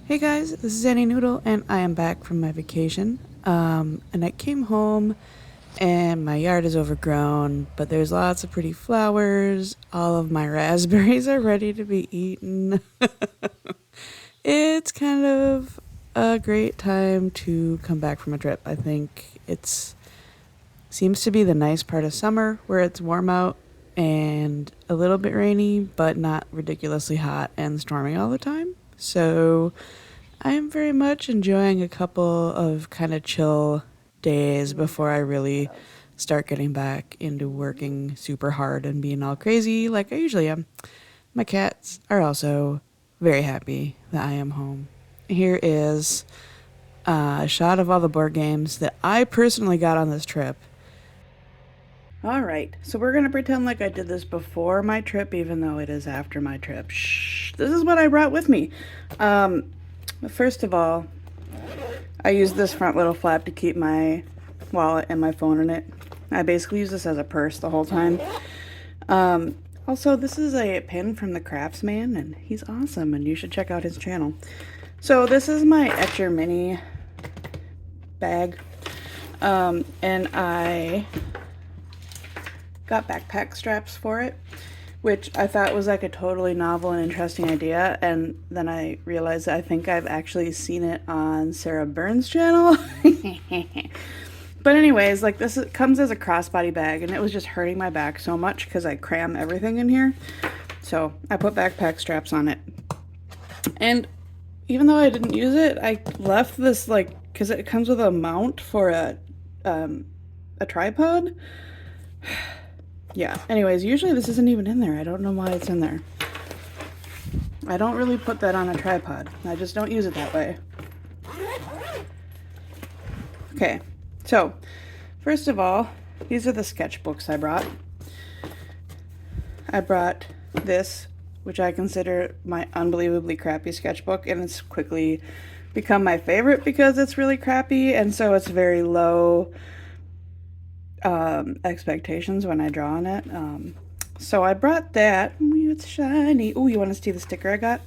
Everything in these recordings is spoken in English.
Hey guys, this is Noodle, and I am back from my vacation. And I came home, and my yard is overgrown, but there's lots of pretty flowers. All of my raspberries are ready to be eaten. It's kind of a great time to come back from a trip. I think it's seems to be the nice part of summer where it's warm out and a little bit rainy, but not ridiculously hot and stormy all the time. So I am very much enjoying a couple of kind of chill days before I really start getting back into working super hard and being all crazy like I usually am. My cats are also very happy that I am home. Here is a shot of all the board games that I personally got on this trip. All right, so we're going to pretend like I did this before my trip, even though it is after my trip. Shh, this is what I brought with me. First of all, I use this front little flap to keep my wallet and my phone in it. I basically use this as a purse the whole time. Also, this is a pin from the Craftsman, and he's awesome, and you should check out his channel. So this is my Etcher Mini bag, and I got backpack straps for it, which I thought was like a totally novel and interesting idea, and then I realized I think I've actually seen it on Sarah Burns' channel. But anyways, like this comes as a crossbody bag, and it was just hurting my back so much because I cram everything in here. So I put backpack straps on it. And even though I didn't use it, I left this like, because it comes with a mount for a tripod. Yeah, anyways, usually this isn't even in there. I don't know why it's in there. I don't really put that on a tripod. I just don't use it that way. Okay, so first of all, these are the sketchbooks I brought. I brought this, which I consider my unbelievably crappy sketchbook, and it's quickly become my favorite because it's really crappy, and so it's very low expectations when I draw on it. So I brought that. Ooh, it's shiny. Oh, you want to see the sticker I got?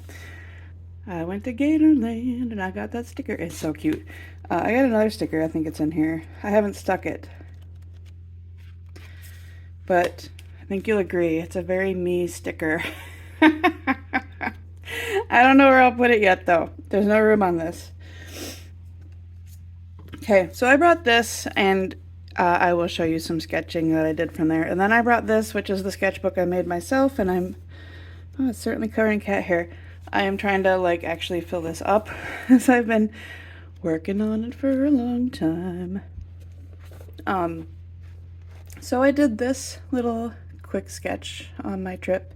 I went to Gatorland and I got that sticker. It's so cute. I got another sticker. I think it's in here. I haven't stuck it, but I think you'll agree it's a very me sticker. I don't know where I'll put it yet, though. There's no room on this. Okay, so I brought this, and I will show you some sketching that I did from there. And then I brought this, which is the sketchbook I made myself, and oh, it's certainly covered in cat hair. I am trying to like actually fill this up as I've been working on it for a long time. So I did this little quick sketch on my trip.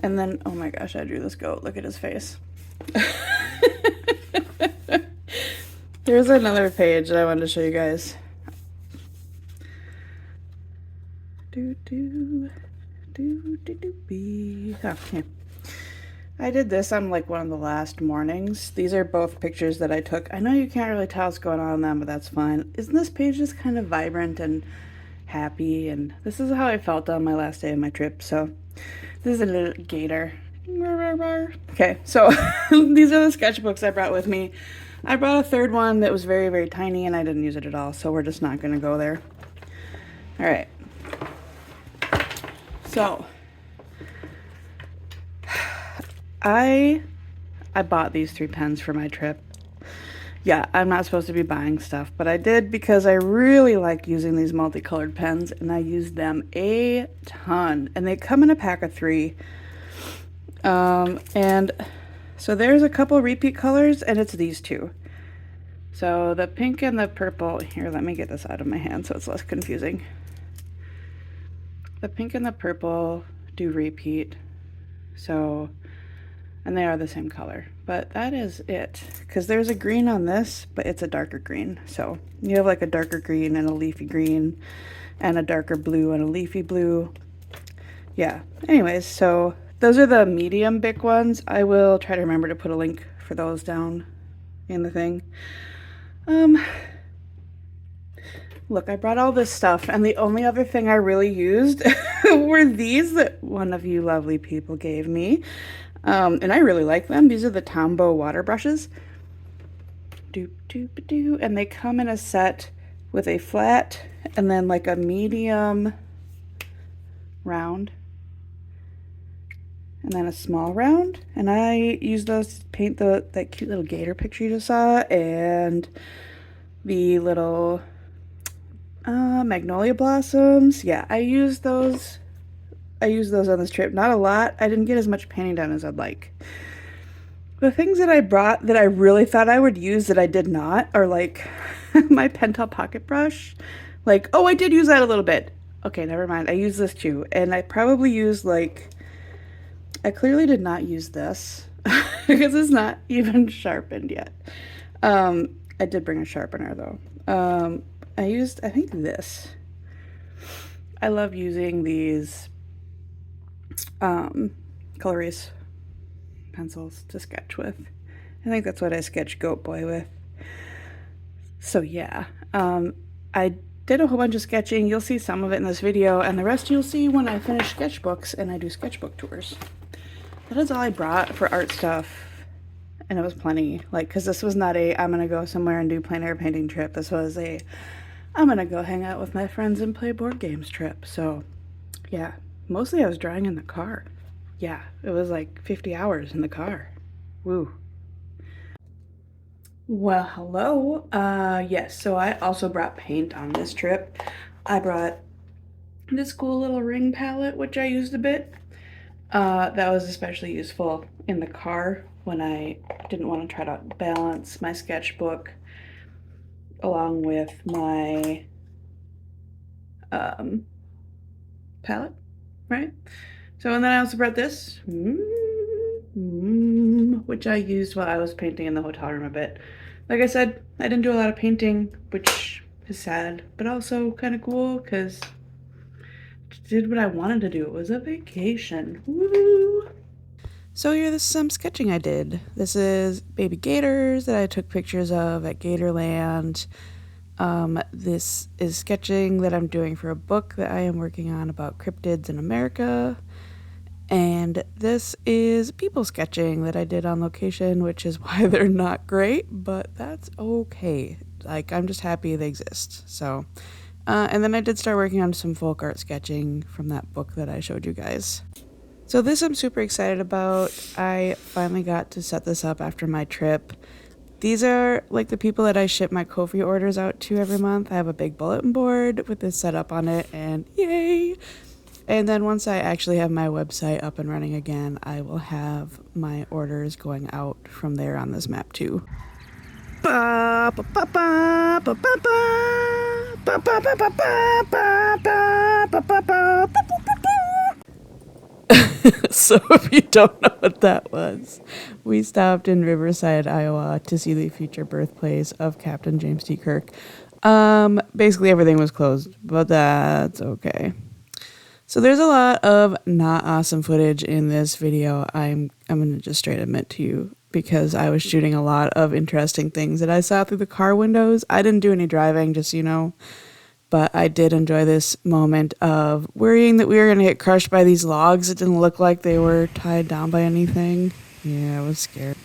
And then, oh my gosh, I drew this goat. Look at his face. Here's another page that I wanted to show you guys. Okay. I did this on like one of the last mornings. These are both pictures that I took. I know you can't really tell what's going on in them, but that's fine. Isn't this page just kind of vibrant and happy? And this is how I felt on my last day of my trip. So this is a little gator. Okay, so these are the sketchbooks I brought with me. I brought a third one that was very, very tiny, and I didn't use it at all, so we're just not going to go there. All right. So I bought these 3 pens for my trip. Yeah, I'm not supposed to be buying stuff, but I did because I really like using these multicolored pens, and I use them a ton. And they come in a pack of 3. And so there's a couple repeat colors, and it's these 2. So the pink and the purple, here, let me get this out of my hand so it's less confusing. The pink and the purple do repeat, so, and they are the same color, but that is it, because there's a green on this, but it's a darker green. So you have like a darker green and a leafy green, and a darker blue and a leafy blue. Yeah, anyways, so those are the medium Bic ones. I will try to remember to put a link for those down in the thing. Look, I brought all this stuff, and the only other thing I really used were these that one of you lovely people gave me. And I really like them. These are the Tombow water brushes. And they come in a set with a flat and then like a medium round and then a small round. And I use those to paint that cute little gator picture you just saw and the little magnolia blossoms. Yeah, I use those on this trip. Not a lot. I didn't get as much painting done as I'd like. The things that I brought that I really thought I would use that I did not are like my Pentel pocket brush. Like, oh, I did use that a little bit. Okay, never mind. I used this too. And I probably used like, I clearly did not use this because it's not even sharpened yet. I did bring a sharpener though. I used, I think this. I love using these Coloris pencils to sketch with. I think that's what I sketched Goat Boy with. So yeah, I did a whole bunch of sketching. You'll see some of it in this video, and the rest you'll see when I finish sketchbooks and I do sketchbook tours. That is all I brought for art stuff, and it was plenty. Like, because this was not a I'm gonna go somewhere and do plein air painting trip. This was a I'm gonna go hang out with my friends and play board games trip. So yeah, mostly I was drawing in the car. Yeah, it was like 50 hours in the car. Woo. Well, hello. Yes, so I also brought paint on this trip. I brought this cool little ring palette, which I used a bit. That was especially useful in the car when I didn't want to try to balance my sketchbook along with my palette, right? So, and then I also brought this, which I used while I was painting in the hotel room a bit. Like I said, I didn't do a lot of painting, which is sad, but also kind of cool because I did what I wanted to do. It was a vacation. Woo! So here, this is some sketching I did. This is baby gators that I took pictures of at Gatorland. This is sketching that I'm doing for a book that I am working on about cryptids in America. And this is people sketching that I did on location, which is why they're not great, but that's okay. Like, I'm just happy they exist. So, and then I did start working on some folk art sketching from that book that I showed you guys. So this I'm super excited about. I finally got to set this up after my trip. These are like the people that I ship my Ko-fi orders out to every month. I have a big bulletin board with this set up on it, and yay! And then once I actually have my website up and running again, I will have my orders going out from there on this map too. So if you don't know what that was, we stopped in Riverside, Iowa to see the future birthplace of Captain James T. Kirk. Basically everything was closed, but that's okay. So there's a lot of not awesome footage in this video. I'm going to just straight admit to you because I was shooting a lot of interesting things that I saw through the car windows. I didn't do any driving, just so you know. But I did enjoy this moment of worrying that we were going to get crushed by these logs. It didn't look like they were tied down by anything. Yeah, I was scared.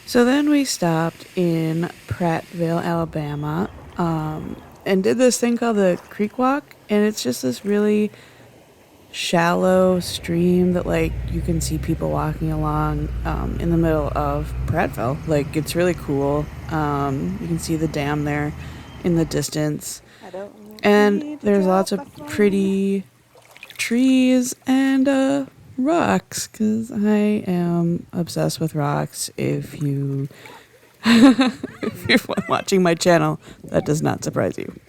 So then we stopped in Prattville, Alabama, and did this thing called the Creek Walk. And it's just this really shallow stream that, like, you can see people walking along in the middle of Prattville. Like, it's really cool. You can see the dam there in the distance. And there's lots of pretty trees and rocks, because I am obsessed with rocks. If you're watching my channel, that does not surprise you.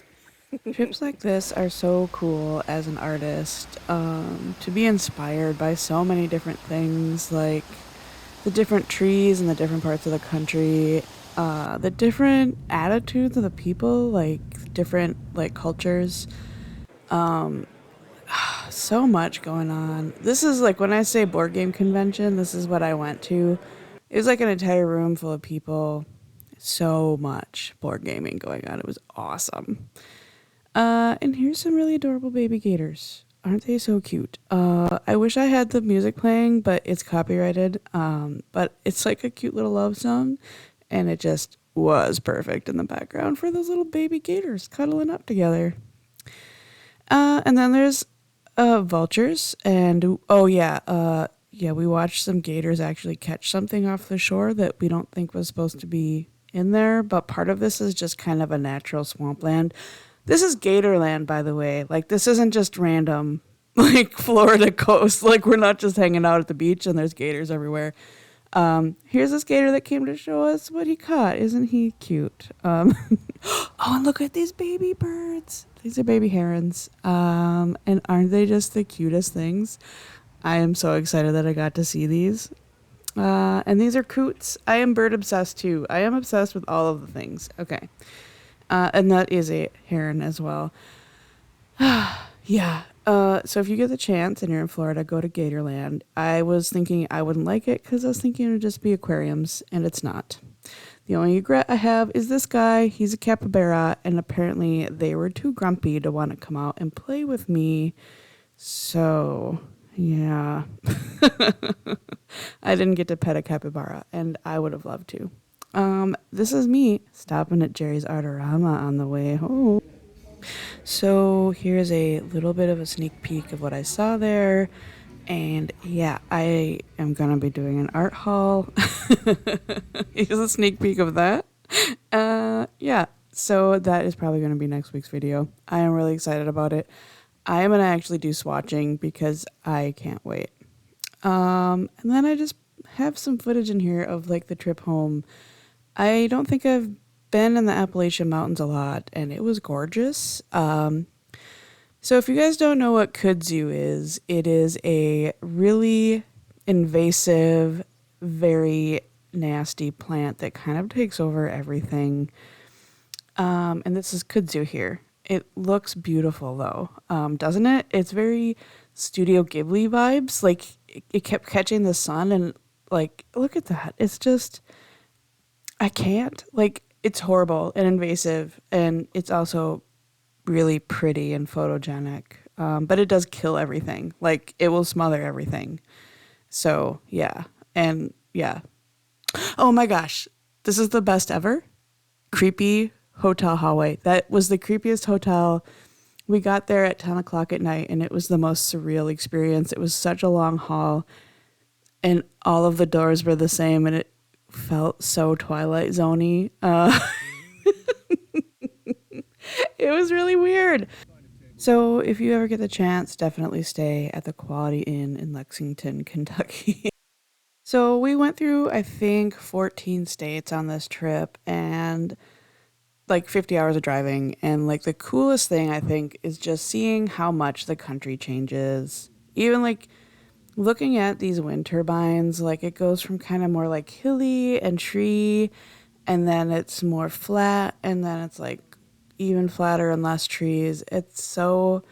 Trips like this are so cool as an artist, to be inspired by so many different things, like the different trees in the different parts of the country, the different attitudes of the people, like different like cultures. So much going on. This is like when I say board game convention, this is what I went to. It was like an entire room full of people. So much board gaming going on. It was awesome. And here's some really adorable baby gators. Aren't they so cute? I wish I had the music playing, but it's copyrighted. But it's like a cute little love song, and it just was perfect in the background for those little baby gators cuddling up together. And then there's vultures, and oh yeah, yeah, we watched some gators actually catch something off the shore that we don't think was supposed to be in there, but part of this is just kind of a natural swampland. This is Gatorland, by the way. Like, this isn't just random, like, Florida coast. Like, we're not just hanging out at the beach and there's gators everywhere. Here's this gator that came to show us what he caught. Isn't he cute? Oh, and look at these baby birds. These are baby herons. And aren't they just the cutest things? I am so excited that I got to see these. And these are coots. I am bird obsessed too. I am obsessed with all of the things. Okay. And that is a heron as well. Yeah. So if you get the chance and you're in Florida, go to Gatorland. I was thinking I wouldn't like it because I was thinking it would just be aquariums, and it's not. The only regret I have is this guy. He's a capybara, and apparently they were too grumpy to want to come out and play with me. So, yeah. I didn't get to pet a capybara, and I would have loved to. This is me stopping at Jerry's Artorama on the way home. So here's a little bit of a sneak peek of what I saw there. And yeah, I am going to be doing an art haul. Here's a sneak peek of that. Yeah, so that is probably going to be next week's video. I am really excited about it. I am going to actually do swatching because I can't wait. And then I just have some footage in here of like the trip home. I don't think I've been in the Appalachian Mountains a lot, and it was gorgeous. So if you guys don't know what kudzu is, it is a really invasive, very nasty plant that kind of takes over everything. And this is kudzu here. It looks beautiful though, doesn't it? It's very Studio Ghibli vibes. Like it kept catching the sun, and like, look at that. It's just, I can't. Like, it's horrible and invasive, and it's also really pretty and photogenic. But it does kill everything. Like, it will smother everything. So, yeah. And, yeah. Oh my gosh. This is the best ever. Creepy hotel hallway. That was the creepiest hotel. We got there at 10 o'clock at night, and it was the most surreal experience. It was such a long hall, and all of the doors were the same, and it felt so Twilight Zone-y. It was really weird. So if you ever get the chance, definitely stay at the Quality Inn in Lexington, Kentucky. So we went through, I think, 14 states on this trip, and like 50 hours of driving. And like the coolest thing, I think, is just seeing how much the country changes. Even like looking at these wind turbines, like it goes from kind of more like hilly and tree, and then it's more flat, and then it's like even flatter and less trees. It's so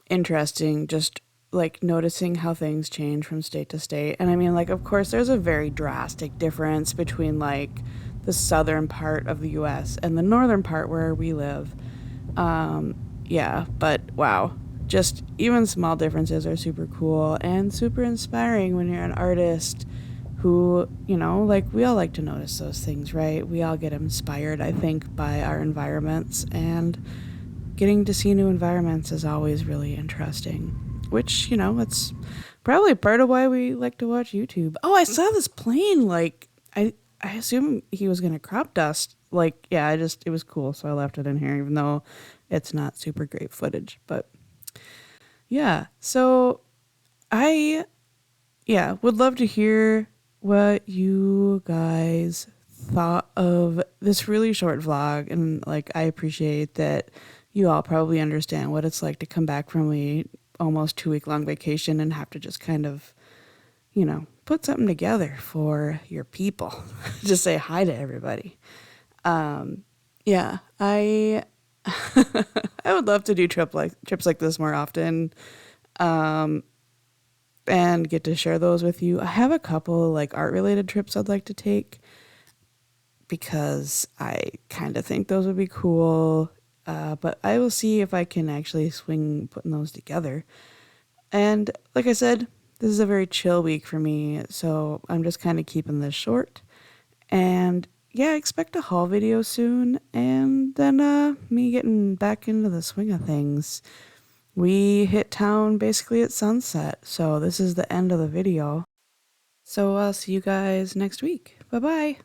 interesting just like noticing how things change from state to state. And I mean, like, of course, there's a very drastic difference between like the southern part of the US and the northern part where we live. Yeah, but wow. Just even small differences are super cool and super inspiring when you're an artist who, you know, like we all like to notice those things, right? We all get inspired, I think, by our environments, and getting to see new environments is always really interesting, which, you know, it's probably part of why we like to watch YouTube. Oh, I saw this plane. Like, I assume he was going to crop dust. Like, yeah, it was cool. So I left it in here, even though it's not super great footage, but yeah. So yeah, would love to hear what you guys thought of this really short vlog. And like, I appreciate that you all probably understand what it's like to come back from a almost 2-week long vacation and have to just kind of, you know, put something together for your people. Just say hi to everybody. Yeah, I I would love to do trips like this more often. And get to share those with you. I have a couple like art related trips I'd like to take because I kind of think those would be cool. but I will see if I can actually swing putting those together. And like I said, this is a very chill week for me, so I'm just kind of keeping this short. And yeah, expect a haul video soon, and then me getting back into the swing of things. We hit town basically at sunset, so this is the end of the video. So I'll see you guys next week. Bye bye.